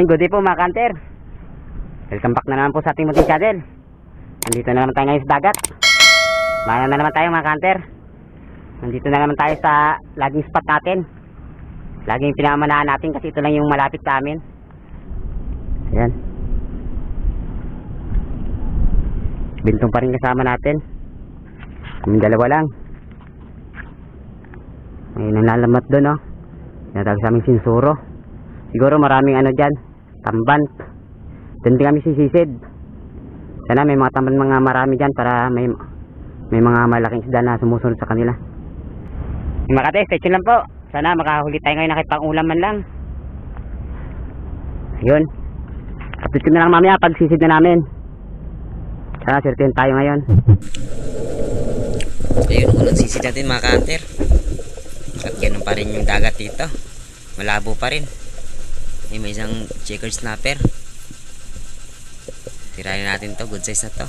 Ayun, good day po mga kanter. Welcome back na naman po sa ating munting channel. Nandito na naman tayo ngayon sa dagat. Mana na naman tayo mga kanter. Nandito na naman tayo sa laging spot natin. Laging pinamanahan natin kasi ito lang yung malapit sa amin. Ayan. Bintong pa rin kasama natin. Yung dalawa lang. May nalalamat doon, oh. Natawag sa aming sinsuro. Siguro maraming ano dyan, tamban. Doon din kami sisisid. Sana may mga tamban, mga marami dyan para may mga malaking isda na sumusunod sa kanila. Mga kate, stay tuned lang po. Sana makahuli tayo ngayon nakit pang ulam man lang. Ayun. Update ko na lang mamaya pag sisid na namin. Sana certain tayo ngayon. Ayun, unang sisid natin mga kanter. At ganun pa rin yung dagat dito. Malabo pa rin. May isang checkered snapper. Tirahin natin to, good size na to.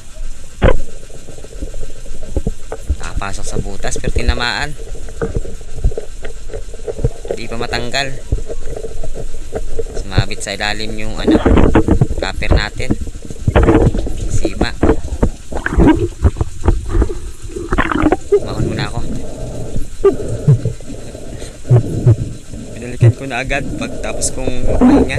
Nakapasok sa butas pero tinamaan. Hindi pa matanggal. Sumabit sa ilalim yung snapper natin. Sima. Mahon muna ako. Pinalikan ko na agad pagtapos kong pahinga.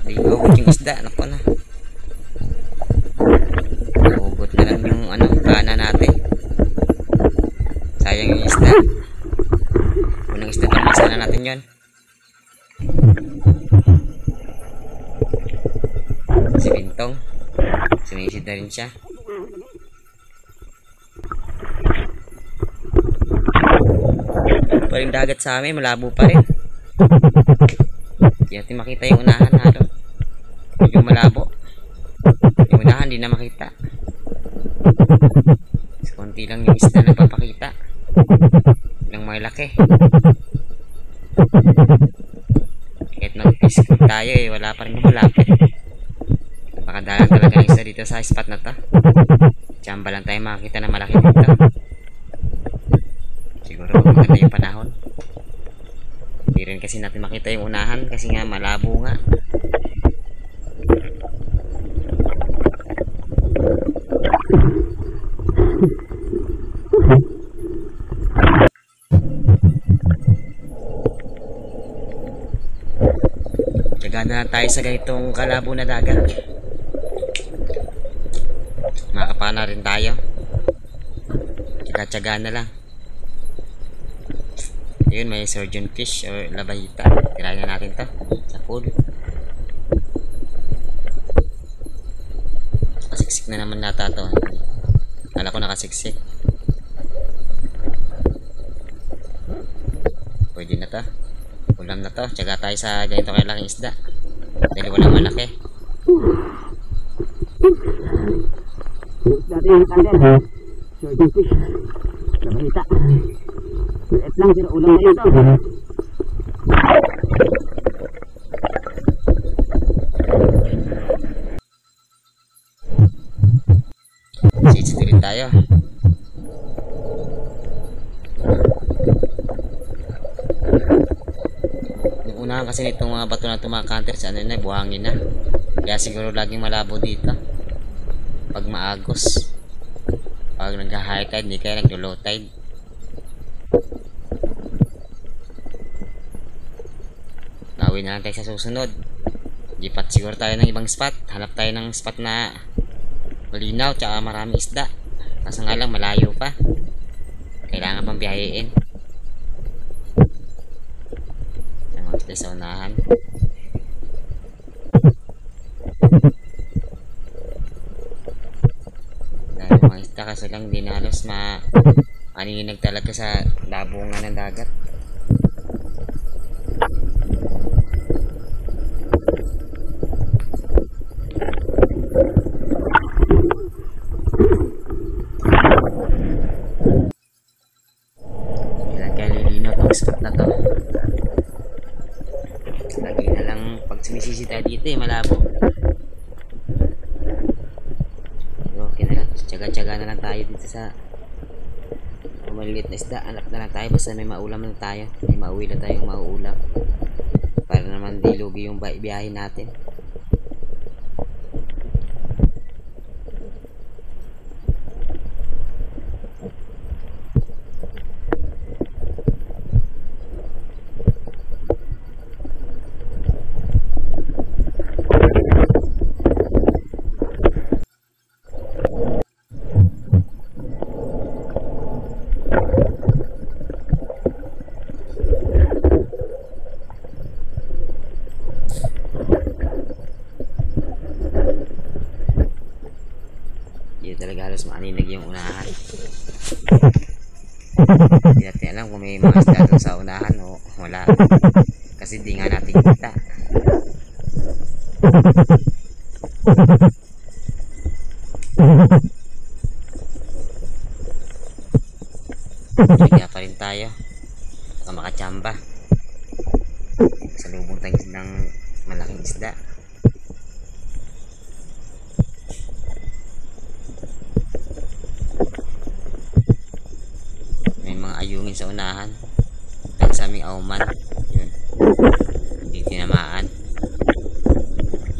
Hindi hugot yung isda. Naku na. Hugot na lang yung pana natin. Sayang yung isda. Unang isda naman sana natin yun. Si Bintong sumisid na rin siya. Pa rin dagat sa amin, malabo pa rin. Hindi natin makita yung unahan halo. Yung malabo. Yung unahan hindi na makita. So, konti lang yung isda na papakita. Ilang malaki. Kahit mag-fish tayo wala pa rin malapit. Napakadalang talaga ng isda dito sa spot na to. Tsamba lang tayo makakita na malaki dito. Siguro maganda yung panahon. Hindi rin kasi natin makita yung unahan kasi nga malabo nga. Tsaga na tayo sa ganitong kalabo na dagat. Makapana rin tayo. Tsaga-tsaga na lang. Ayun, may surgeon fish or labahita. Tirahin na natin to sa pool. Nakasiksik na naman nata to. Kala ko nakasiksik. Pwede na to. Ulam na to. Tsaga tayo sa ganito kailangang isda. Dahil walang malaki. Dati yung kandel. Surgeon fish. Labahita. Maliit lang, pero ulam na yun to. Sitsit rin tayo. Yung unahan kasi nitong mga bato na tumakanter sa na, buhangin na. Kaya siguro laging malabo dito. Pag maagos. Pag nag-high tide, hindi kaya nag-low tide. Nawin na lang tayo sa susunod. Lipat siguro tayo ng ibang spot. Hanap tayo ng spot na malinaw tsaka marami isda. Kaso nga lang malayo pa. Kailangan pang biyahein. Naman tayo sa unahan. Dahil mga isda kaso lang di na halos maaninag talaga sa labungan ng dagat. Spot na to. Lagi na lang pag sumisisi tayo dito malabo. Okay na lang. Tsaga-tsaga na lang tayo dito sa Kung maliliit na isda, hanap na lang tayo. Basta may maulam na tayo. May mauwi na tayong mauulam. Para naman di lugi yung biyahe natin. Hindi talaga halos maaninag yung unahan. Hindi natin alam kung may mga isda doon sa unahan o wala. Kasi di nga natin kita. Kaya pa rin tayo. Baka makachamba. Salubong tayo ng malaking isda. May mga ayungin sa unahan. Dahil sa aming auman. Yun. Hindi tinamaan.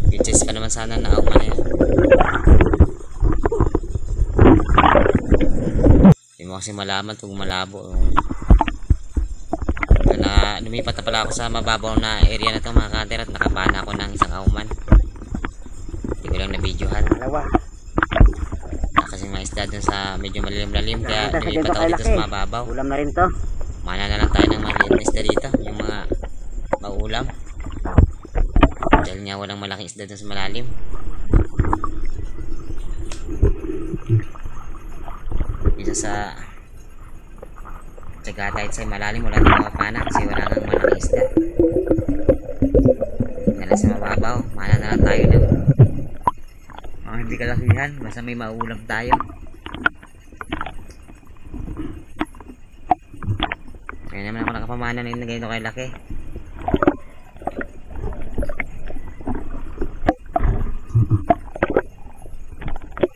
Pitches pa naman sana na auman na yun. Hindi mo kasi malaman kung malabo. Na lumipat na pala ako sa mababaw na area na to mga kanter, at nakapana ako ng isang auman. Hindi ko lang na-videohan. Kasi mga isda dun sa medyo malalim-lalim, kaya lumipat ako dito sa mababaw. Ulam na rin to. Mana na lang tayo ng maliit na isda dito, yung mga maulam. Dahil nga walang malaking isda dun sa malalim. Isa sa tsaga tayo sa malalim, wala nang mapana kasi wala nang malaking isda. Dahil sa mababaw, mana na lang tayo ng mga hindi kalakihan, basta may mauulam tayo. Kaya naman ako nakapamana na yung ganito kay laki.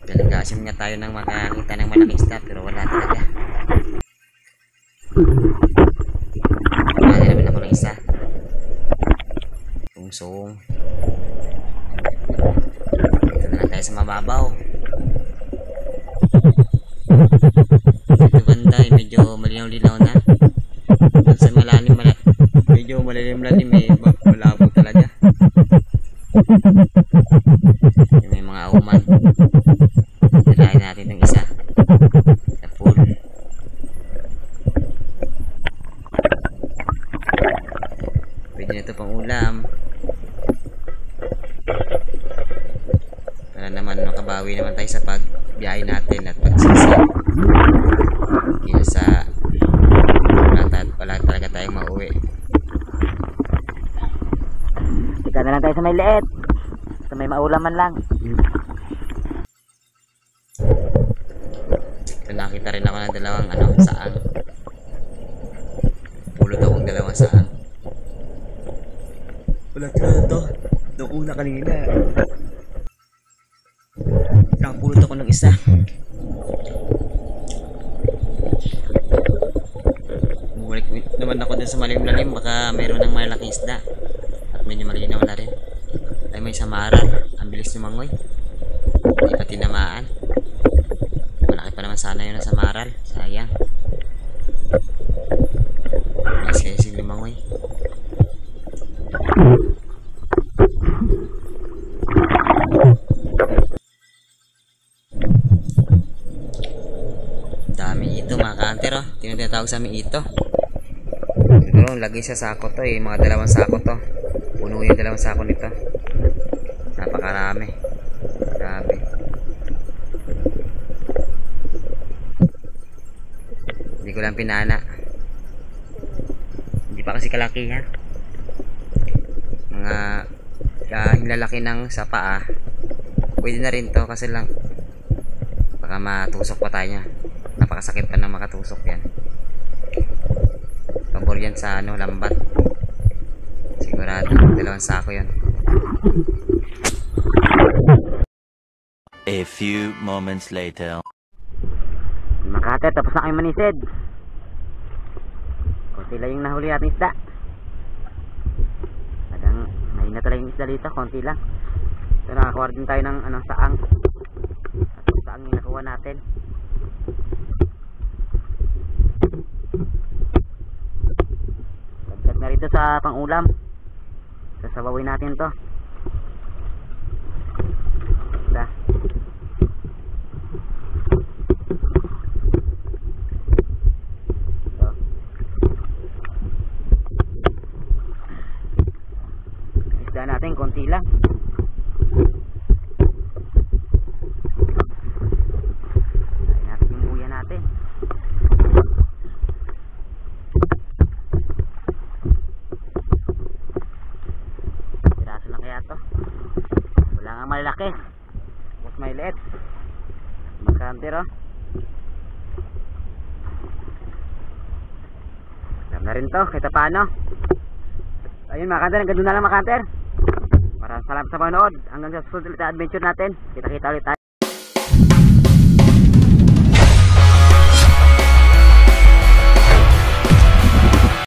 Talaga-asim nga tayo nang makakita ng malaking isda, pero wala talaga. Wala naman ako ng isa. Sung-sung. Dito na lang tayo sa mababaw. Dito banda medyo malinaw-linaw na. Dito sa malalim, medyo malalim-lalim malabo talaga. May mga auman. Dalahin natin ng isa sa pool. Pwede na ito pang ulam. Para naman makabawi naman tayo sa pagbiyahe natin at pagsisi. Kaya sa wala talaga tayong mauwi. Ika na lang tayo sa may liit. Sa may maulaman lang. Ito, nakita rin ako ng dalawang saang. Pulot akong dalawang saang. Wala na to. Doon una kanina. Nakapulot ako ng isa. Bumalik naman ako dun sa malim-lalim. Baka mayroon ng malaking isda. At medyo malinaw na rin. Ay may samaran. Ang bilis lumangoy. Hindi pa tinamaan. Malaki pa naman sana yun sa samaran. Sayang. Mas kasi lumangoy. Dami ito mga kanter, oh. Tinatawag sa amin ito. Siguro lagay sa sako to eh. Mga dalawang sako to. Puno yung dalawang sako nito. Napakarami. Grabe. Hindi ko lang pinana. Hindi pa kasi kalakihan. Mga hilalaki ng sa paa. Pwede na rin to kasi lang baka matusok pa tayo. Napakasakit pa na makatusok yan. Pabor yan sa lambat. Sigurado dalawang sako yan. A few moments later. Makate, tapos na kayo manisid. konti lang yung nahuli natin isda. Talagang mahina talaga yung isda dito, konti lang. So nakakuha din tayo ng saang. At saang yung nakuha natin. Dagdag na rito sa pangulam. Sasabawin natin to. Da. Isda natin konti lang. Tayo natin yung buya natin. Piraso lang kaya to. Wala nga malaki. Tapos may liit. Magkanter oh. Alam na rin to, kita paano. Ayun mga kanter, hanggang doon na lang mga kanter. Maraming salamat sa panonood. Hanggang sa susunod na adventure natin. Kita-kita ulit tayo.